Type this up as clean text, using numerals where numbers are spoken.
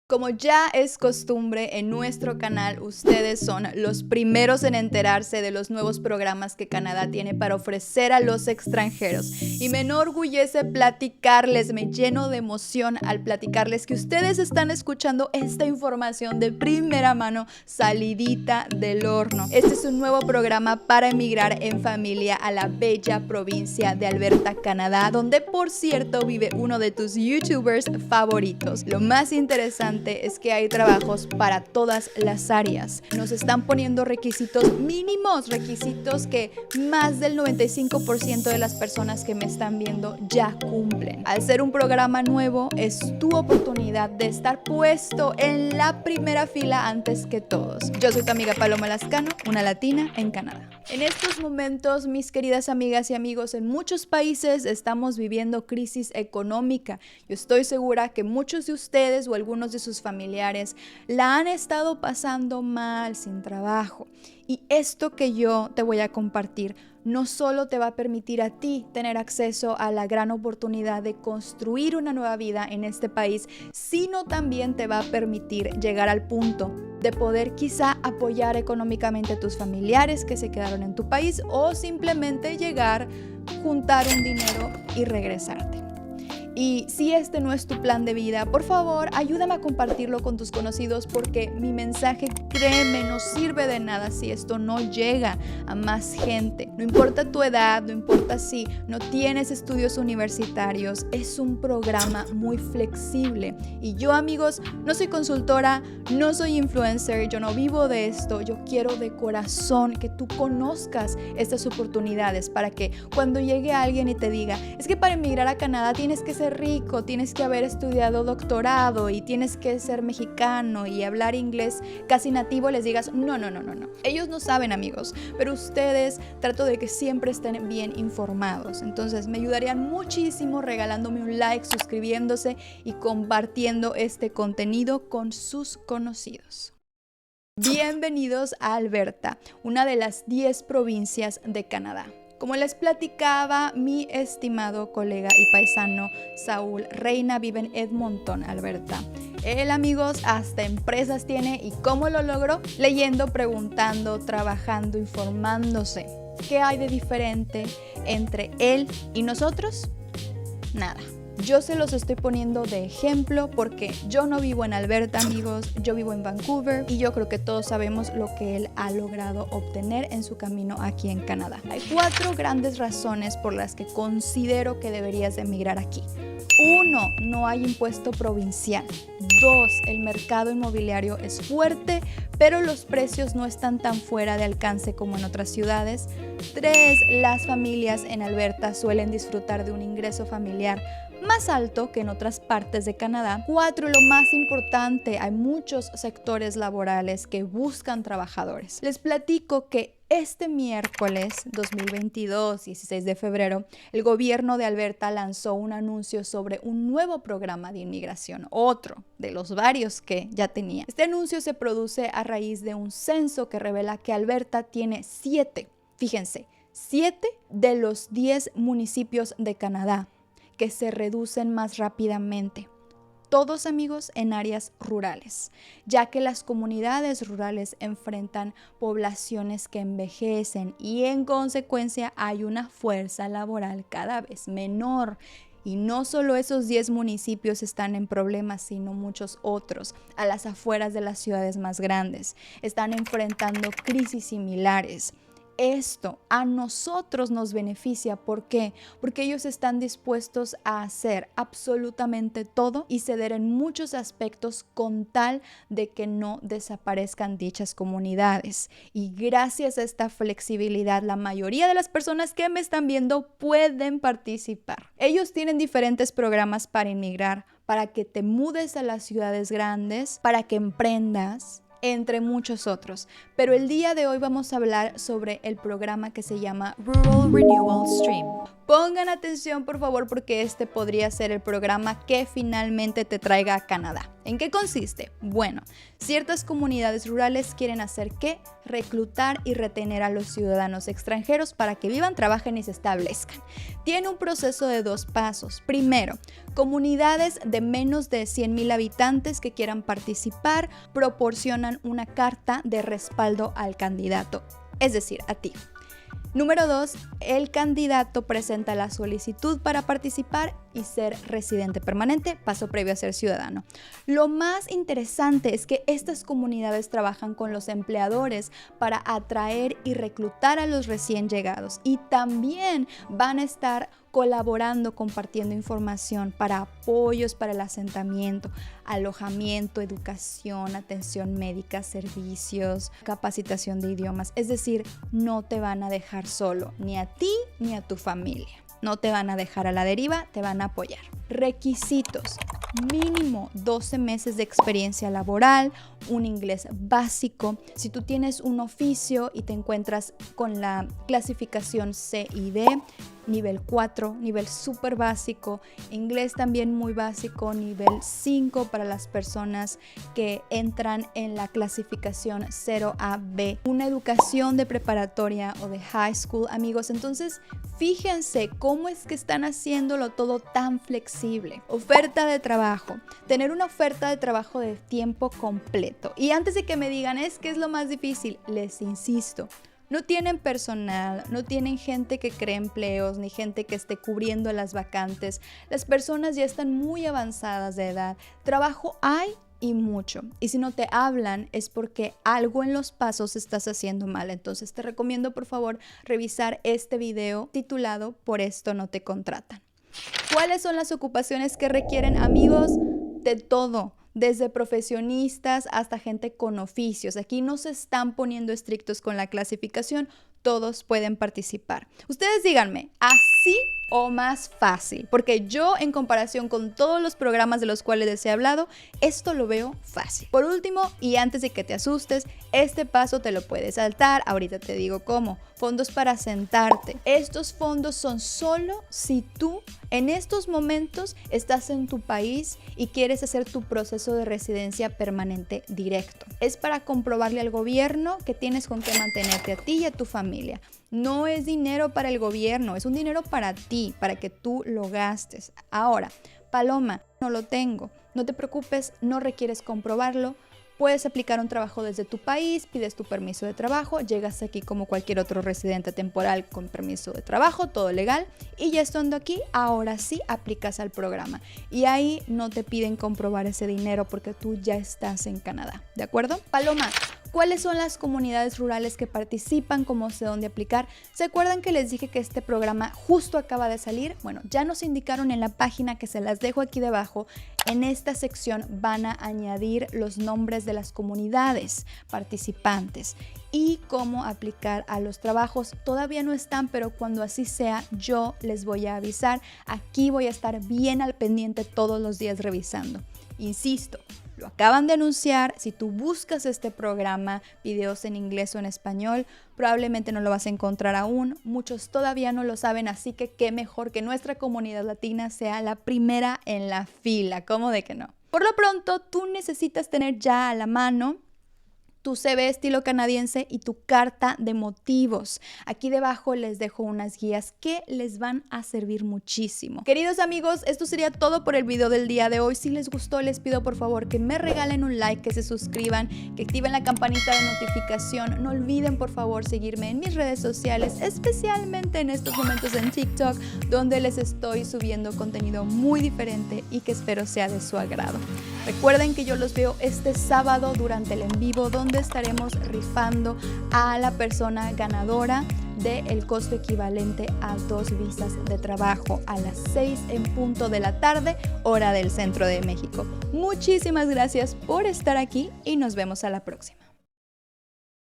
Como ya es costumbre en nuestro canal, ustedes son los primeros en enterarse de los nuevos programas que Canadá tiene para ofrecer a los extranjeros. Y me enorgullece platicarles, me lleno de emoción al platicarles que ustedes están escuchando esta información de primera mano, salidita del horno. Este es un nuevo programa para emigrar en familia a la bella provincia de Alberta, Canadá, donde por cierto vive uno de tus youtubers favoritos. Lo más interesante es que hay trabajos para todas las áreas. Nos están poniendo requisitos mínimos, requisitos que más del 95% de las personas que me están viendo ya cumplen. Al ser un programa nuevo, es tu oportunidad de estar puesto en la primera fila antes que todos. Yo soy tu amiga Paloma Lascano, una latina en Canadá. En estos momentos, mis queridas amigas y amigos, en muchos países estamos viviendo crisis económica. Yo estoy segura que muchos de ustedes o algunos de sus familiares la han estado pasando mal, sin trabajo. Y esto que yo te voy a compartir no solo te va a permitir a ti tener acceso a la gran oportunidad de construir una nueva vida en este país, sino también te va a permitir llegar al punto de poder quizá apoyar económicamente a tus familiares que se quedaron en tu país o simplemente llegar, juntar un dinero y regresarte. Y si este no es tu plan de vida, por favor, ayúdame a compartirlo con tus conocidos porque mi mensaje, créeme, no sirve de nada si esto no llega a más gente. No importa tu edad, no importa si no tienes estudios universitarios, es un programa muy flexible. Y yo, amigos, no soy consultora, no soy influencer, yo no vivo de esto. Yo quiero de corazón que tú conozcas estas oportunidades para que cuando llegue alguien y te diga, es que para emigrar a Canadá tienes que ser rico, tienes que haber estudiado doctorado y tienes que ser mexicano y hablar inglés casi nativo, les digas, no. Ellos no saben, amigos, pero ustedes trato de que siempre estén bien informados. Entonces me ayudarían muchísimo regalándome un like, suscribiéndose y compartiendo este contenido con sus conocidos. Bienvenidos a Alberta, una de las 10 provincias de Canadá. Como les platicaba, mi estimado colega y paisano Saúl Reina vive en Edmonton, Alberta. Él, amigos, hasta empresas tiene. ¿Y cómo lo logró? Leyendo, preguntando, trabajando, informándose. ¿Qué hay de diferente entre él y nosotros? Nada. Yo se los estoy poniendo de ejemplo porque yo no vivo en Alberta, amigos, yo vivo en Vancouver y yo creo que todos sabemos lo que él ha logrado obtener en su camino aquí en Canadá. Hay 4 grandes razones por las que considero que deberías de emigrar aquí. 1. No hay impuesto provincial. 2. El mercado inmobiliario es fuerte, pero los precios no están tan fuera de alcance como en otras ciudades. 3. Las familias en Alberta suelen disfrutar de un ingreso familiar más alto que en otras partes de Canadá. 4. Lo más importante, hay muchos sectores laborales que buscan trabajadores. Les platico que este miércoles 2022, 16 de febrero, el gobierno de Alberta lanzó un anuncio sobre un nuevo programa de inmigración, otro de los varios que ya tenía. Este anuncio se produce a raíz de un censo que revela que Alberta tiene 7 de los 10 municipios de Canadá que se reducen más rápidamente. Todos, amigos, en áreas rurales, ya que las comunidades rurales enfrentan poblaciones que envejecen y en consecuencia hay una fuerza laboral cada vez menor. Y no solo esos 10 municipios están en problemas, sino muchos otros a las afueras de las ciudades más grandes. Están enfrentando crisis similares. Esto a nosotros nos beneficia. ¿Por qué? Porque ellos están dispuestos a hacer absolutamente todo y ceder en muchos aspectos con tal de que no desaparezcan dichas comunidades. Y gracias a esta flexibilidad, la mayoría de las personas que me están viendo pueden participar. Ellos tienen diferentes programas para inmigrar, para que te mudes a las ciudades grandes, para que emprendas, entre muchos otros. Pero el día de hoy vamos a hablar sobre el programa que se llama Rural Renewal Stream. Pongan atención por favor porque este podría ser el programa que finalmente te traiga a Canadá. ¿En qué consiste? Bueno, ciertas comunidades rurales quieren hacer ¿qué? Reclutar y retener a los ciudadanos extranjeros para que vivan, trabajen y se establezcan. Tiene un proceso de 2 pasos. Primero, comunidades de menos de 100,000 habitantes que quieran participar proporcionan una carta de respaldo al candidato, es decir, a ti. Número 2, el candidato presenta la solicitud para participar y ser residente permanente, paso previo a ser ciudadano. Lo más interesante es que estas comunidades trabajan con los empleadores para atraer y reclutar a los recién llegados y también van a estar colaborando, compartiendo información para apoyos para el asentamiento, alojamiento, educación, atención médica, servicios, capacitación de idiomas. Es decir, no te van a dejar solo, ni a ti ni a tu familia. No te van a dejar a la deriva, te van a apoyar. Requisitos: mínimo 12 meses de experiencia laboral, un inglés básico. Si tú tienes un oficio y te encuentras con la clasificación C y D, nivel 4, nivel súper básico, inglés también muy básico, nivel 5 para las personas que entran en la clasificación 0A-B, una educación de preparatoria o de high school, amigos. Entonces, fíjense cómo es que están haciéndolo todo tan flexible. Oferta de trabajo, tener una oferta de trabajo de tiempo completo. Y antes de que me digan, es que es lo más difícil, les insisto, no tienen personal, no tienen gente que cree empleos, ni gente que esté cubriendo las vacantes. Las personas ya están muy avanzadas de edad. Trabajo hay y mucho. Y si no te hablan es porque algo en los pasos estás haciendo mal. Entonces te recomiendo por favor revisar este video titulado "Por esto no te contratan". ¿Cuáles son las ocupaciones que requieren, amigos? De todo. Desde profesionistas hasta gente con oficios. Aquí no se están poniendo estrictos con la clasificación, todos pueden participar. Ustedes díganme, ¿así o más fácil? Porque yo, en comparación con todos los programas de los cuales les he hablado, esto lo veo fácil. Por último, y antes de que te asustes, este paso te lo puedes saltar. Ahorita te digo cómo. Fondos para sentarte. Estos fondos son solo si tú en estos momentos estás en tu país y quieres hacer tu proceso de residencia permanente directo. Es para comprobarle al gobierno que tienes con qué mantenerte a ti y a tu familia. No es dinero para el gobierno, es un dinero para ti, para que tú lo gastes. Ahora, Paloma, no lo tengo. No te preocupes, no requieres comprobarlo. Puedes aplicar un trabajo desde tu país, pides tu permiso de trabajo, llegas aquí como cualquier otro residente temporal con permiso de trabajo, todo legal, y ya estando aquí, ahora sí aplicas al programa. Y ahí no te piden comprobar ese dinero porque tú ya estás en Canadá, ¿de acuerdo? Paloma, ¿cuáles son las comunidades rurales que participan? ¿Cómo sé dónde aplicar? ¿Se acuerdan que les dije que este programa justo acaba de salir? Bueno, ya nos indicaron en la página que se las dejo aquí debajo. En esta sección van a añadir los nombres de las comunidades participantes y cómo aplicar a los trabajos. Todavía no están, pero cuando así sea, yo les voy a avisar. Aquí voy a estar bien al pendiente todos los días revisando. Insisto, lo acaban de anunciar. Si tú buscas este programa, videos en inglés o en español, probablemente no lo vas a encontrar aún. Muchos todavía no lo saben, así que qué mejor que nuestra comunidad latina sea la primera en la fila. ¿Cómo de que no? Por lo pronto, tú necesitas tener ya a la mano tu CV estilo canadiense y tu carta de motivos. Aquí debajo les dejo unas guías que les van a servir muchísimo. Queridos amigos, esto sería todo por el video del día de hoy. Si les gustó, les pido por favor que me regalen un like, que se suscriban, que activen la campanita de notificación. No olviden por favor seguirme en mis redes sociales, especialmente en estos momentos en TikTok, donde les estoy subiendo contenido muy diferente y que espero sea de su agrado. Recuerden que yo los veo este sábado durante el en vivo, donde estaremos rifando a la persona ganadora del costo equivalente a 2 visas de trabajo a las 6 en punto de la tarde, hora del centro de México. Muchísimas gracias por estar aquí y nos vemos a la próxima.